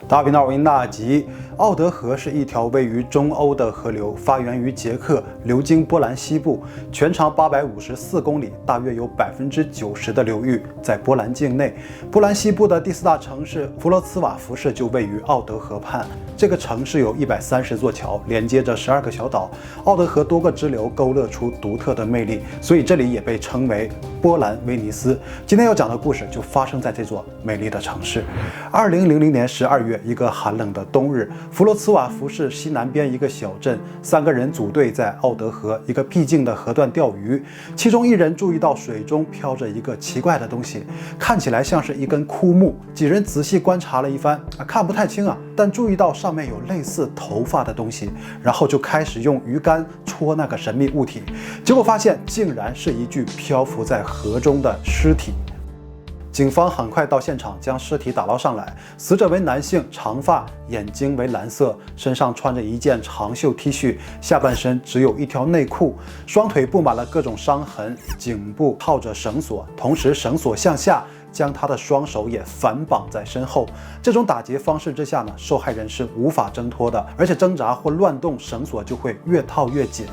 大频道为您纳吉。奥德河是一条位于中欧的河流，发源于捷克，流经波兰西部，全长854公里，大约有90%的流域在波兰境内。波兰西部的第4大城市弗罗茨瓦夫市就位于奥德河畔。这个城市有130座桥，连接着12个小岛。奥德河多个支流勾勒出独特的魅力，所以这里也被称为波兰威尼斯。今天要讲的故事就发生在这座美丽的城市。2000年12月，一个寒冷的冬日，弗罗茨瓦夫市西南边一个小镇，3个人组队在奥德河一个僻静的河段钓鱼。其中一人注意到水中飘着一个奇怪的东西，看起来像是一根枯木。几人仔细观察了一番，看不太清但注意到上面有类似头发的东西，然后就开始用鱼竿戳那个神秘物体，结果发现竟然是一具漂浮在河中的尸体。警方很快到现场，将尸体打捞上来。死者为男性，长发，眼睛为蓝色，身上穿着一件长袖 T 恤，下半身只有一条内裤，双腿布满了各种伤痕，颈部套着绳索，同时绳索向下，将他的双手也反绑在身后。这种打劫方式之下受害人是无法挣脱的，而且挣扎或乱动绳索就会越套越紧。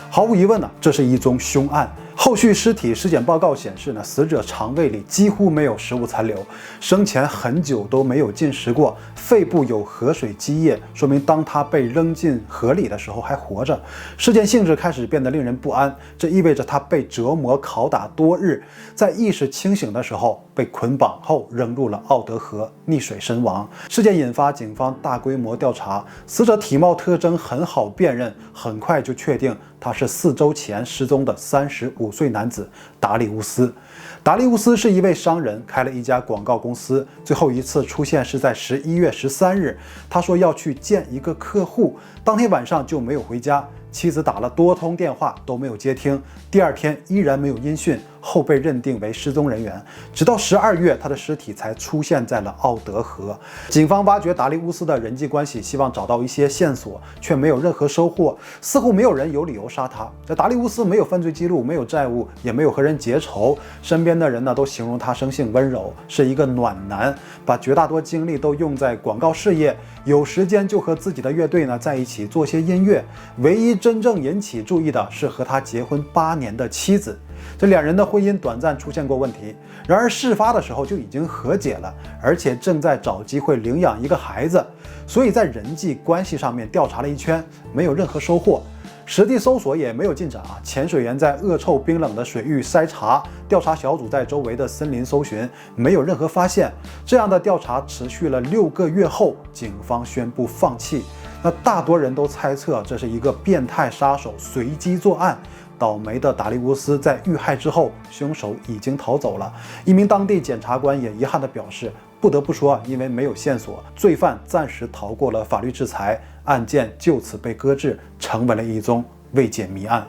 毫无疑问这是一宗凶案。后续尸体尸检报告显示死者肠胃里几乎没有食物残留，生前很久都没有进食过，肺部有河水积液，说明当他被扔进河里的时候还活着。事件性质开始变得令人不安，这意味着他被折磨拷打多日，在意识清醒的时候被捆绑后扔入了奥德河，溺水身亡。事件引发警方大规模调查，死者体貌特征很好辨认，很快就确定他是4周前失踪的35岁男子达利乌斯。达利乌斯是一位商人，开了一家广告公司，最后一次出现是在11月13日。他说要去见一个客户，当天晚上就没有回家，妻子打了多通电话都没有接听，第2天依然没有音讯，后被认定为失踪人员。直到12月，他的尸体才出现在了奥德河。警方挖掘达利乌斯的人际关系，希望找到一些线索，却没有任何收获，似乎没有人有理由杀他。达利乌斯没有犯罪记录，没有债务，也没有和人结仇，身边的人都形容他生性温柔，是一个暖男，把绝大多精力都用在广告事业，有时间就和自己的乐队在一起做些音乐。唯一真正引起注意的是和他结婚8年的妻子，这2人的婚姻短暂出现过问题，然而事发的时候就已经和解了，而且正在找机会领养一个孩子。所以在人际关系上面调查了一圈，没有任何收获，实地搜索也没有进展潜水员在恶臭冰冷的水域筛查，调查小组在周围的森林搜寻，没有任何发现。这样的调查持续了6个月后，警方宣布放弃。大多人都猜测这是一个变态杀手随机作案。倒霉的达利乌斯在遇害之后，凶手已经逃走了。一名当地检察官也遗憾地表示，不得不说，因为没有线索，罪犯暂时逃过了法律制裁，案件就此被搁置，成为了一宗未解谜案。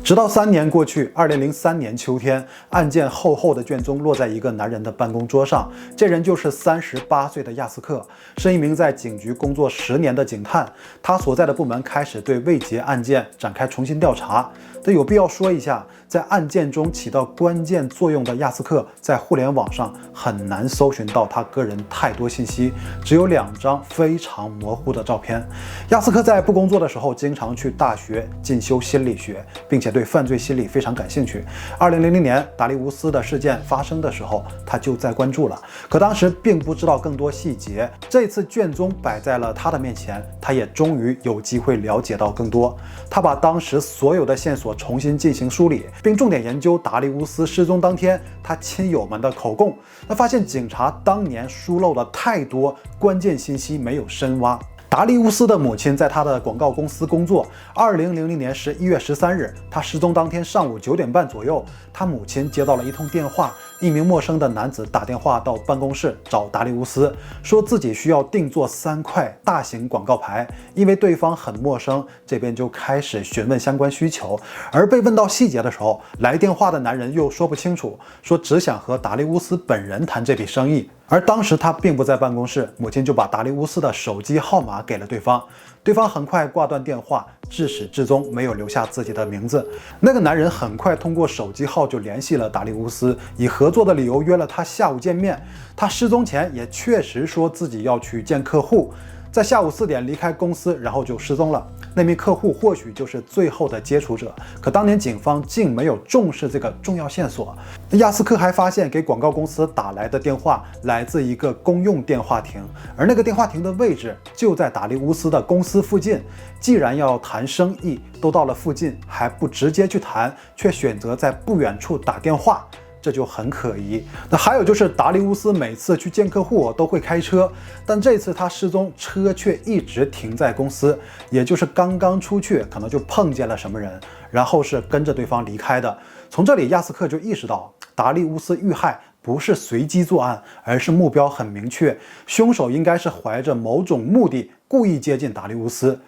直到3年过去，2003年秋天，案件厚厚的卷宗落在一个男人的办公桌上。这人就是38岁的亚斯克，是一名在警局工作10年的警探。他所在的部门开始对未结案件展开重新调查。这有必要说一下，在案件中起到关键作用的亚斯克，在互联网上很难搜寻到他个人太多信息，只有2张非常模糊的照片。亚斯克在不工作的时候，经常去大学进修心理学，并且对犯罪心理非常感兴趣。2000年达利乌斯的事件发生的时候，他就在关注了，可当时并不知道更多细节。这次卷宗摆在了他的面前，他也终于有机会了解到更多。他把当时所有的线索重新进行梳理，并重点研究达利乌斯失踪当天他亲友们的口供。发现警察当年疏漏了太多关键信息没有深挖。达利乌斯的母亲在他的广告公司工作。2000年11月13日，他失踪当天上午9点半左右，他母亲接到了一通电话，一名陌生的男子打电话到办公室找达利乌斯，说自己需要定做3块大型广告牌。因为对方很陌生，这边就开始询问相关需求。而被问到细节的时候，来电话的男人又说不清楚，说只想和达利乌斯本人谈这笔生意。而当时他并不在办公室，母亲就把达利乌斯的手机号码给了对方。对方很快挂断电话，至始至终没有留下自己的名字。那个男人很快通过手机号就联系了达利乌斯，以合合作的理由约了他下午见面。他失踪前也确实说自己要去见客户，在下午4点离开公司，然后就失踪了。那名客户或许就是最后的接触者，可当年警方竟没有重视这个重要线索。亚斯克还发现给广告公司打来的电话来自一个公用电话亭，而那个电话亭的位置就在达利乌斯的公司附近。既然要谈生意，都到了附近，还不直接去谈，却选择在不远处打电话，这就很可疑。那还有就是达利乌斯每次去见客户都会开车，但这次他失踪，车却一直停在公司，也就是刚刚出去可能就碰见了什么人，然后是跟着对方离开的。从这里亚斯克就意识到，达利乌斯遇害不是随机作案，而是目标很明确，凶手应该是怀着某种目的故意接近达利乌斯。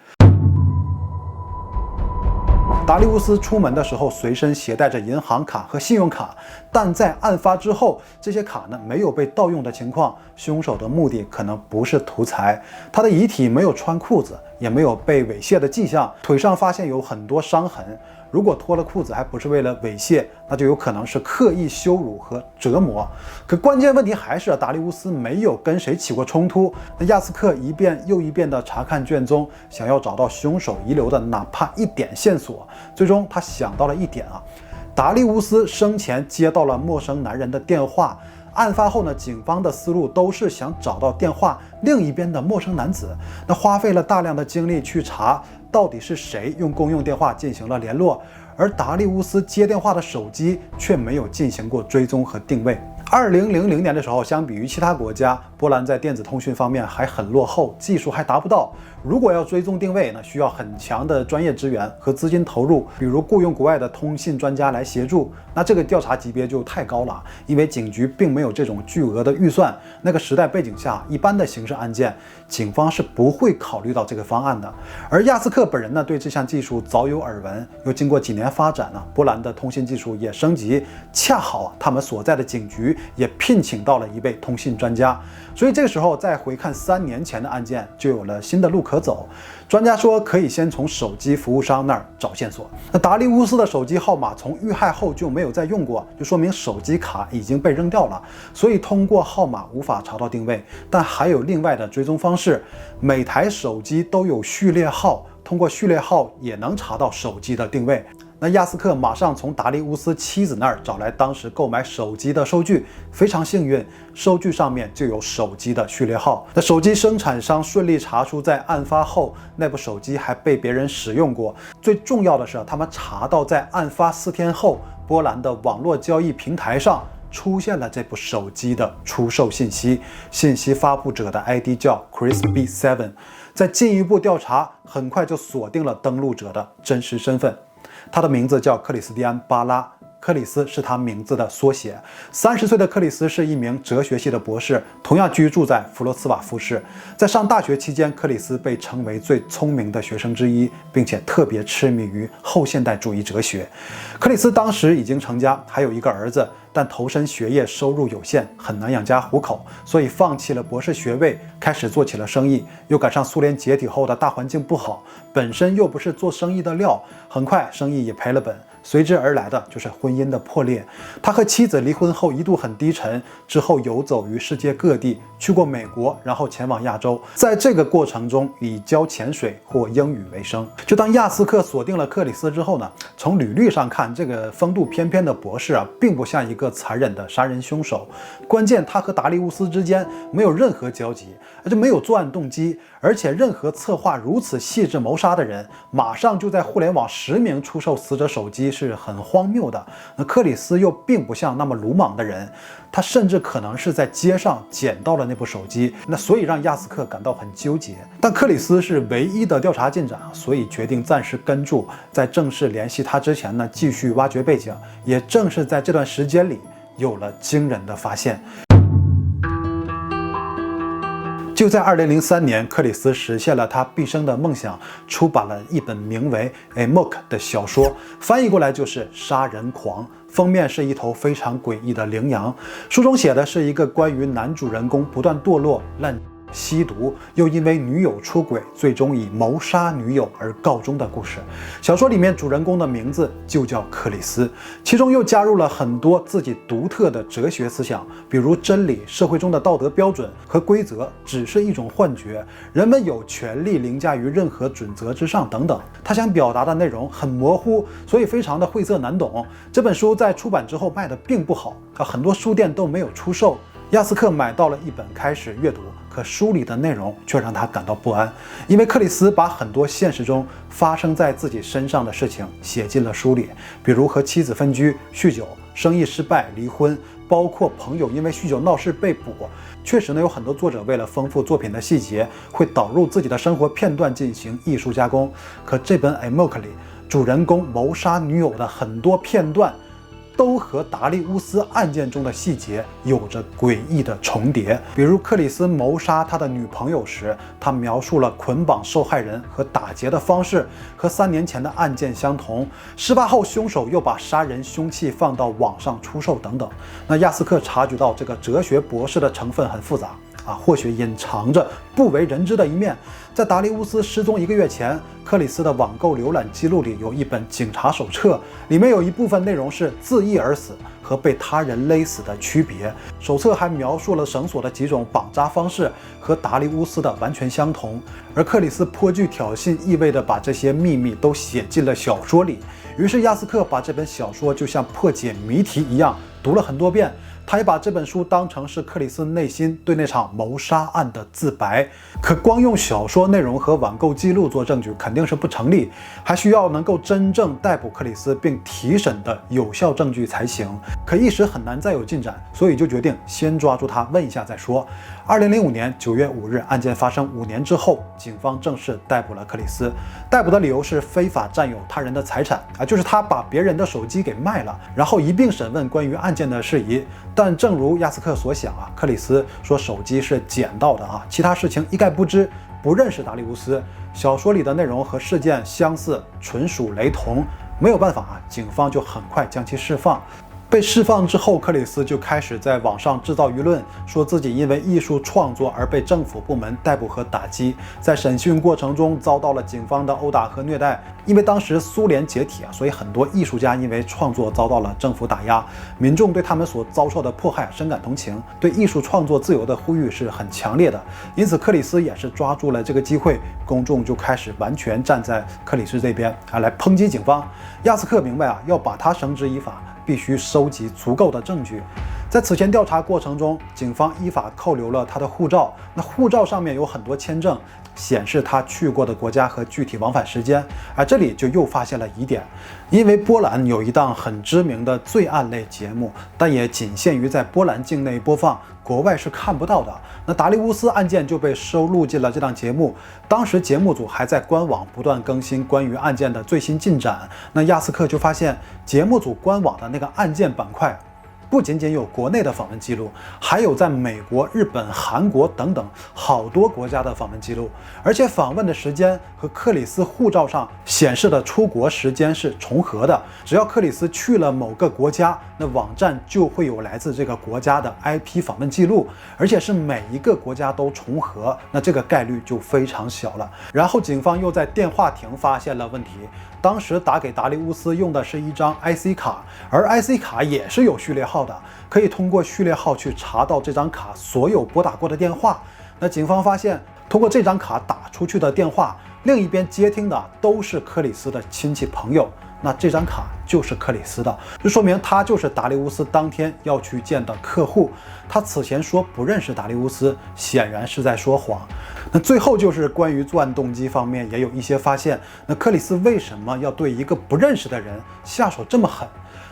达利乌斯出门的时候随身携带着银行卡和信用卡，但在案发之后，这些卡呢没有被盗用的情况，凶手的目的可能不是图财。他的遗体没有穿裤子，也没有被猥亵的迹象，腿上发现有很多伤痕。如果脱了裤子还不是为了猥亵，那就有可能是刻意羞辱和折磨。可关键问题还是达利乌斯没有跟谁起过冲突。那亚斯克一遍又一遍地查看卷宗，想要找到凶手遗留的哪怕一点线索。最终他想到了一点达利乌斯生前接到了陌生男人的电话。案发后呢，警方的思路都是想找到电话另一边的陌生男子，那花费了大量的精力去查到底是谁用公用电话进行了联络，而达利乌斯接电话的手机却没有进行过追踪和定位。2000年的时候，相比于其他国家，波兰在电子通讯方面还很落后，技术还达不到。如果要追踪定位呢，需要很强的专业资源和资金投入，比如雇佣国外的通信专家来协助，那这个调查级别就太高了，因为警局并没有这种巨额的预算。那个时代背景下，一般的刑事案件，警方是不会考虑到这个方案的。而亚斯克本人呢，对这项技术早有耳闻，又经过几年发展呢，波兰的通信技术也升级，恰好他们所在的警局也聘请到了一位通信专家，所以这个时候再回看3年前的案件，就有了新的路可走。专家说可以先从手机服务商那儿找线索。那达利乌斯的手机号码从遇害后就没有再用过，就说明手机卡已经被扔掉了，所以通过号码无法查到定位。但还有另外的追踪方式，每台手机都有序列号，通过序列号也能查到手机的定位。那亚斯克马上从达利乌斯妻子那儿找来当时购买手机的收据，非常幸运，收据上面就有手机的序列号。那手机生产商顺利查出，在案发后那部手机还被别人使用过。最重要的是，他们查到在案发4天后，波兰的网络交易平台上出现了这部手机的出售信息，信息发布者的 ID 叫 Chris B7。在进一步调查，很快就锁定了登录者的真实身份。他的名字叫克里斯蒂安·巴拉，克里斯是他名字的缩写。30岁的克里斯是一名哲学系的博士，同样居住在弗罗茨瓦夫市。在上大学期间，克里斯被称为最聪明的学生之一，并且特别痴迷于后现代主义哲学。克里斯当时已经成家，还有一个儿子，但投身学业收入有限，很难养家糊口，所以放弃了博士学位，开始做起了生意。又赶上苏联解体后的大环境不好，本身又不是做生意的料，很快生意也赔了本。随之而来的就是婚姻的破裂。他和妻子离婚后一度很低沉，之后游走于世界各地，去过美国，然后前往亚洲。在这个过程中，以教潜水或英语为生。就当亚斯克锁定了克里斯之后呢，从履历上看，这个风度翩翩的博士并不像一个残忍的杀人凶手。关键他和达利乌斯之间没有任何交集，就没有作案动机，而且任何策划如此细致谋杀的人，马上就在互联网实名出售死者手机是很荒谬的。那克里斯又并不像那么鲁莽的人，他甚至可能是在街上捡到了那部手机，那所以让亚斯克感到很纠结。但克里斯是唯一的调查进展，所以决定暂时跟住，在正式联系他之前呢，继续挖掘背景。也正是在这段时间里，有了惊人的发现。就在2003年，克里斯实现了他毕生的梦想，出版了一本名为《Amok》的小说，翻译过来就是杀人狂。封面是一头非常诡异的羚羊，书中写的是一个关于男主人公不断堕落、滥吸毒，又因为女友出轨，最终以谋杀女友而告终的故事。小说里面主人公的名字就叫克里斯，其中又加入了很多自己独特的哲学思想，比如真理、社会中的道德标准和规则只是一种幻觉，人们有权利凌驾于任何准则之上等等。他想表达的内容很模糊，所以非常的晦涩难懂。这本书在出版之后卖的并不好，很多书店都没有出售。亚斯克买到了一本开始阅读，可书里的内容却让他感到不安，因为克里斯把很多现实中发生在自己身上的事情写进了书里，比如和妻子分居、酗酒、生意失败、离婚，包括朋友因为酗酒闹事被捕。确实呢，有很多作者为了丰富作品的细节，会导入自己的生活片段进行艺术加工。可这本《Amok》里，主人公谋杀女友的很多片段都和达利乌斯案件中的细节有着诡异的重叠。比如克里斯谋杀他的女朋友时，他描述了捆绑受害人和打劫的方式和3年前的案件相同，事发后凶手又把杀人凶器放到网上出售等等。那亚斯克察觉到这个哲学博士的成分很复杂或许隐藏着不为人知的一面。在达利乌斯失踪1个月前，克里斯的网购浏览记录里有一本警察手册，里面有一部分内容是自缢而死和被他人勒死的区别。手册还描述了绳索的几种绑扎方式，和达利乌斯的完全相同。而克里斯颇具挑衅意味地把这些秘密都写进了小说里。于是亚斯克把这本小说就像破解谜题一样读了很多遍。他也把这本书当成是克里斯内心对那场谋杀案的自白。可光用小说内容和网购记录做证据肯定是不成立，还需要能够真正逮捕克里斯并提审的有效证据才行。可一时很难再有进展，所以就决定先抓住他问一下再说。2005年9月5日，案件发生5年之后，警方正式逮捕了克里斯。逮捕的理由是非法占有他人的财产就是他把别人的手机给卖了，然后一并审问关于案件的事宜。但正如亚斯克所想克里斯说手机是捡到的其他事情一概不知，不认识达利乌斯。小说里的内容和事件相似，纯属雷同，没有办法警方就很快将其释放。被释放之后，克里斯就开始在网上制造舆论，说自己因为艺术创作而被政府部门逮捕和打击，在审讯过程中遭到了警方的殴打和虐待。因为当时苏联解体所以很多艺术家因为创作遭到了政府打压，民众对他们所遭受的迫害深感同情，对艺术创作自由的呼吁是很强烈的。因此克里斯也是抓住了这个机会，公众就开始完全站在克里斯这边来抨击警方。亚斯克明白要把他绳之以法，必须收集足够的证据。在此前调查过程中，警方依法扣留了他的护照，那护照上面有很多签证，显示他去过的国家和具体往返时间。这里就又发现了疑点，因为波兰有一档很知名的罪案类节目，但也仅限于在波兰境内播放，国外是看不到的。那达利乌斯案件就被收录进了这档节目，当时节目组还在官网不断更新关于案件的最新进展。那亚斯克就发现节目组官网的那个案件板块不仅仅有国内的访问记录，还有在美国、日本、韩国等等好多国家的访问记录，而且访问的时间和克里斯护照上显示的出国时间是重合的。只要克里斯去了某个国家，那网站就会有来自这个国家的 IP 访问记录，而且是每一个国家都重合，那这个概率就非常小了。然后警方又在电话亭发现了问题，当时打给达利乌斯用的是一张 IC 卡，而 IC 卡也是有序列号的，可以通过序列号去查到这张卡所有拨打过的电话。那警方发现，通过这张卡打出去的电话，另一边接听的都是克里斯的亲戚朋友，那这张卡就是克里斯的，这说明他就是达利乌斯当天要去见的客户。他此前说不认识达利乌斯，显然是在说谎。那最后就是关于作案动机方面也有一些发现。那克里斯为什么要对一个不认识的人下手这么狠？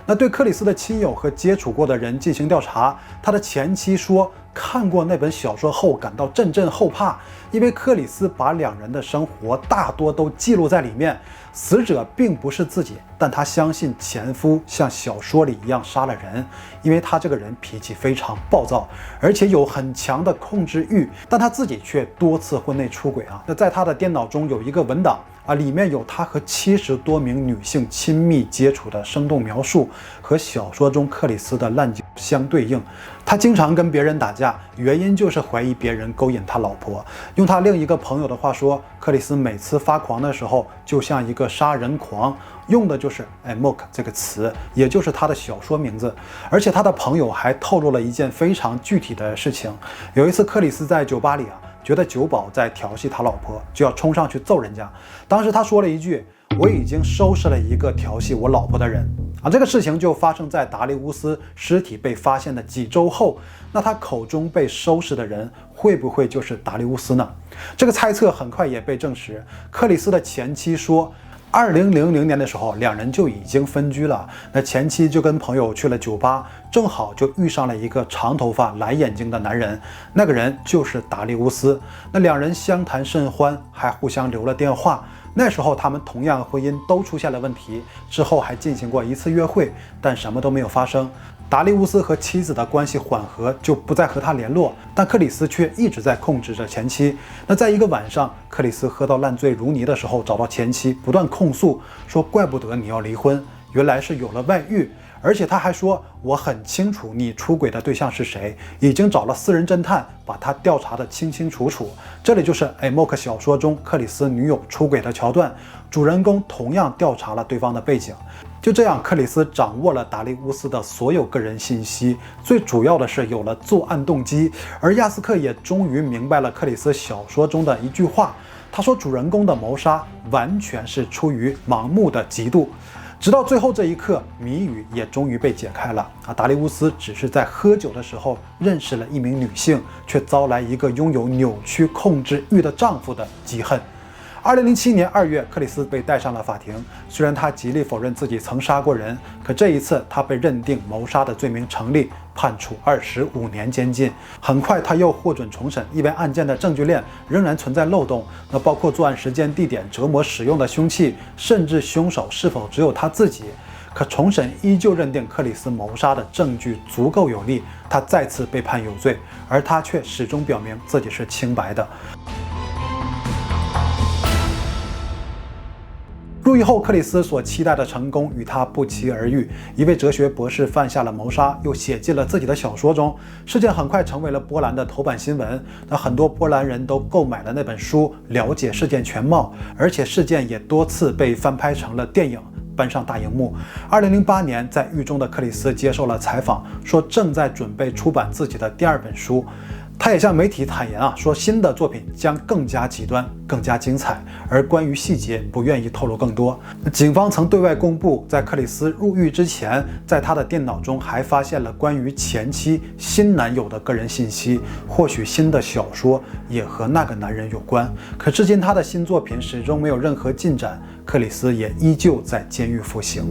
那对克里斯的亲友和接触过的人进行调查，他的前妻说看过那本小说后感到阵阵后怕，因为克里斯把两人的生活大多都记录在里面，死者并不是自己但她相信前夫像小说里一样杀了人，因为他这个人脾气非常暴躁，而且有很强的控制欲，但他自己却多次婚内出轨啊。那在他的电脑中有一个文档啊，里面有他和70多名女性亲密接触的生动描述，和小说中克里斯的烂酒相对应。他经常跟别人打架，原因就是怀疑别人勾引他老婆。用他另一个朋友的话说，克里斯每次发狂的时候就像一个杀人狂，用的就是 Amok 这个词，也就是他的小说名字。而且他的朋友还透露了一件非常具体的事情。有一次克里斯在酒吧里觉得酒保在调戏他老婆，就要冲上去揍人家。当时他说了一句：我已经收拾了一个调戏我老婆的人啊。这个事情就发生在达利乌斯尸体被发现的几周后。那他口中被收拾的人会不会就是达利乌斯呢？这个猜测很快也被证实。克里斯的前妻说，2000年的时候，两人就已经分居了。那前妻就跟朋友去了酒吧，正好就遇上了一个长头发、蓝眼睛的男人，那个人就是达利乌斯。那两人相谈甚欢，还互相留了电话。那时候他们同样婚姻都出现了问题，之后还进行过一次约会，但什么都没有发生。达利乌斯和妻子的关系缓和，就不再和他联络，但克里斯却一直在控制着前妻。那在一个晚上，克里斯喝到烂醉如泥的时候，找到前妻，不断控诉说怪不得你要离婚，原来是有了外遇。而且他还说，我很清楚你出轨的对象是谁，已经找了私人侦探把他调查得清清楚楚。这里就是 Amok 小说中克里斯女友出轨的桥段，主人公同样调查了对方的背景。就这样，克里斯掌握了达利乌斯的所有个人信息，最主要的是有了作案动机。而亚斯克也终于明白了克里斯小说中的一句话，他说主人公的谋杀完全是出于盲目的嫉妒。直到最后这一刻，谜语也终于被解开了达利乌斯只是在喝酒的时候认识了一名女性，却遭来一个拥有扭曲控制欲的丈夫的嫉恨。2007年2月，克里斯被带上了法庭。虽然他极力否认自己曾杀过人，可这一次他被认定谋杀的罪名成立，判处25年监禁。很快他又获准重审，因为案件的证据链仍然存在漏洞，那包括作案时间、地点、折磨使用的凶器，甚至凶手是否只有他自己。可重审依旧认定克里斯谋杀的证据足够有力，他再次被判有罪，而他却始终表明自己是清白的。入狱后，克里斯所期待的成功与他不期而遇。一位哲学博士犯下了谋杀，又写进了自己的小说中。事件很快成为了波兰的头版新闻。那很多波兰人都购买了那本书，了解事件全貌，而且事件也多次被翻拍成了电影，搬上大荧幕。2008年，在狱中的克里斯接受了采访，说正在准备出版自己的第2本书。他也向媒体坦言说新的作品将更加极端，更加精彩，而关于细节不愿意透露更多。警方曾对外公布，在克里斯入狱之前，在他的电脑中还发现了关于前妻新男友的个人信息，或许新的小说也和那个男人有关。可至今他的新作品始终没有任何进展，克里斯也依旧在监狱服刑。